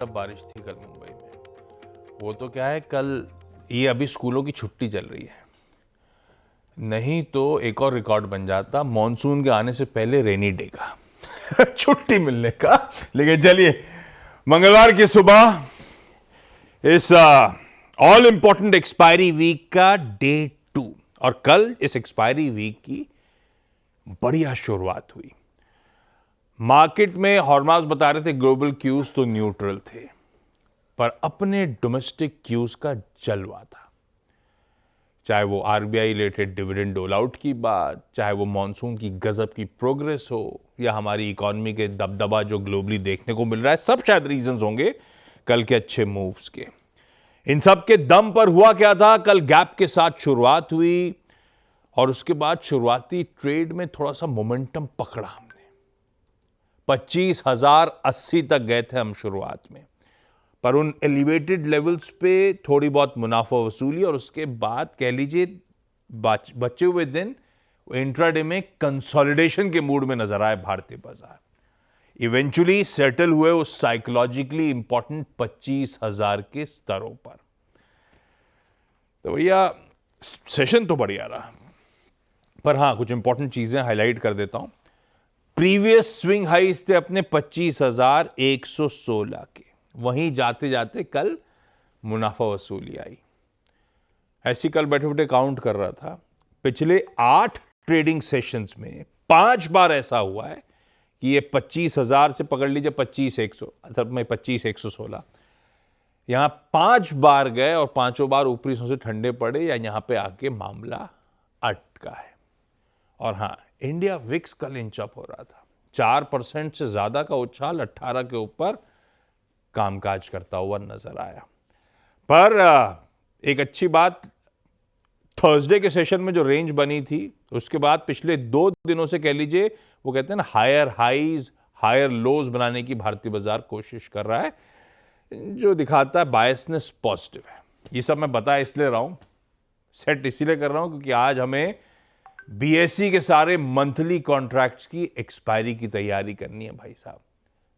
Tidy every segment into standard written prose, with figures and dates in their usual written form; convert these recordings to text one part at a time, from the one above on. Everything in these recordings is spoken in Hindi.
तब बारिश थी कल मुंबई में। वो तो क्या है, कल ये अभी स्कूलों की छुट्टी चल रही है, नहीं तो एक और रिकॉर्ड बन जाता मॉनसून के आने से पहले रेनी डे का छुट्टी मिलने का। लेकिन चलिए, मंगलवार की सुबह इस ऑल इंपॉर्टेंट एक्सपायरी वीक का डे 2 और कल इस एक्सपायरी वीक की बढ़िया शुरुआत हुई। मार्केट में हॉर्मास बता रहे थे ग्लोबल क्यूज तो न्यूट्रल थे, पर अपने डोमेस्टिक क्यूज का जलवा था। चाहे वो आरबीआई रिलेटेड डिविडेंड डोल आउट की बात, चाहे वो मॉनसून की गजब की प्रोग्रेस हो, या हमारी इकोनॉमी के दबदबा जो ग्लोबली देखने को मिल रहा है, सब शायद रीजंस होंगे कल के अच्छे मूव्स के। इन सब के दम पर हुआ क्या था, कल गैप के साथ शुरुआत हुई और उसके बाद शुरुआती ट्रेड में थोड़ा सा मोमेंटम पकड़ा हमने। 25,080 तक गए थे हम शुरुआत में, पर उन एलिवेटेड लेवल्स पे थोड़ी बहुत मुनाफा वसूली और उसके बाद कह लीजिए बचे हुए दिन इंट्राडे में कंसोलिडेशन के मूड में नजर आए भारतीय बाजार। इवेंचुअली सेटल हुए उस साइकोलॉजिकली इंपॉर्टेंट 25,000 के स्तरों पर। तो भैया सेशन तो बढ़िया रहा, पर हां कुछ इंपॉर्टेंट चीजें हाईलाइट कर देता हूं। प्रीवियस स्विंग हाइस थे अपने 25,116 के, वहीं जाते जाते कल मुनाफा वसूली आई। ऐसी कल बैठे बैठे काउंट कर रहा था, पिछले 8 ट्रेडिंग सेशंस में 5 बार ऐसा हुआ है कि ये 25,000 से पकड़ लीजिए 25,116, यहां 5 बार गए और पांचों बार ऊपरी से ठंडे पड़े या यहां पे आके मामला अटका है। और हां, इंडिया विक्स कल इंचअप हो रहा था, 4% से ज्यादा का उछाल 18 के ऊपर कामकाज करता हुआ नजर आया। पर एक अच्छी बात, थर्सडे के सेशन में जो रेंज बनी थी उसके बाद पिछले 2 दिनों से कह लीजिए, वो कहते हैं ना, हायर हाइज हायर लोज बनाने की भारतीय बाजार कोशिश कर रहा है, जो दिखाता है बायसनेस पॉजिटिव है। ये सब मैं बता इसलिए रहा हूं, सेट इसीलिए कर रहा हूं क्योंकि आज हमें बीएसई के सारे मंथली कॉन्ट्रैक्ट्स की एक्सपायरी की तैयारी करनी है भाई साहब।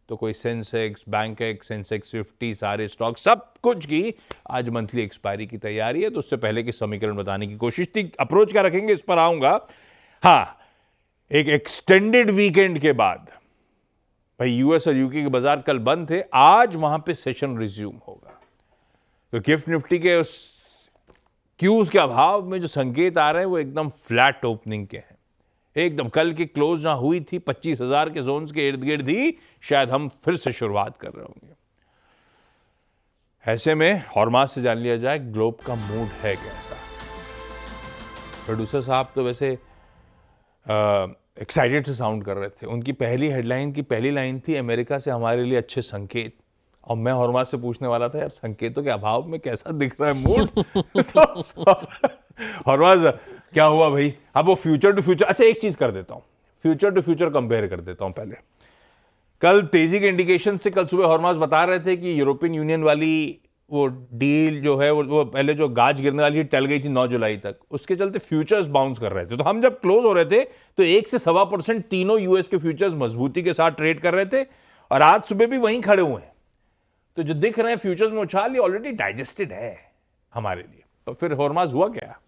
तो कोई सेंसेक्स, बैंकेक्स, सेंसेक्स 50, सारे स्टॉक, सब कुछ की आज मंथली एक्सपायरी की तैयारी है। तो उससे पहले की समीकरण बताने की कोशिश थी। अप्रोच क्या रखेंगे इस पर आऊंगा। हां, एक एक्सटेंडेड वीकेंड के बाद भाई यूएस और यूके के बाजार कल बंद थे, आज वहां पे सेशन रिज्यूम होगा। तो गिफ्ट निफ्टी के उस क्यूज के अभाव में जो संकेत आ रहे हैं वो एकदम फ्लैट ओपनिंग के हैं। एकदम कल की क्लोज जहां हुई थी 25,000 के जोन्स के इर्द गिर्द ही शायद हम फिर से शुरुआत कर रहे होंगे। ऐसे में हॉर्मास से जान लिया जाए ग्लोब का मूड है कैसा। प्रोड्यूसर साहब तो वैसे एक्साइटेड से साउंड कर रहे थे। उनकी पहली हेडलाइन की पहली लाइन थी, अमेरिका से हमारे लिए अच्छे संकेत। और मैं हॉर्मास से पूछने वाला था, यार संकेतों के अभाव में कैसा दिख रहा है मूड तो हॉर्मास क्या हुआ भाई? अब वो फ्यूचर टू फ्यूचर, अच्छा एक चीज कर देता हूं, फ्यूचर टू फ्यूचर कंपेयर कर देता हूं पहले। कल तेजी के इंडिकेशन से कल सुबह हॉर्मास बता रहे थे कि यूरोपियन यूनियन वाली वो डील जो है वो पहले जो गाज गिरने वाली टल गई थी 9 जुलाई तक, उसके चलते फ्यूचर्स बाउंस कर रहे थे। तो हम जब क्लोज हो रहे थे तो 1 से 1.25% तीनों यूएस के फ्यूचर्स मजबूती के साथ ट्रेड कर रहे थे और आज सुबह भी वहीं खड़े हुए हैं। तो जो दिख रहे हैं फ्यूचर्स में उछाल, ये ऑलरेडी डाइजेस्टेड है हमारे लिए। तो फिर हॉर्मास हुआ क्या?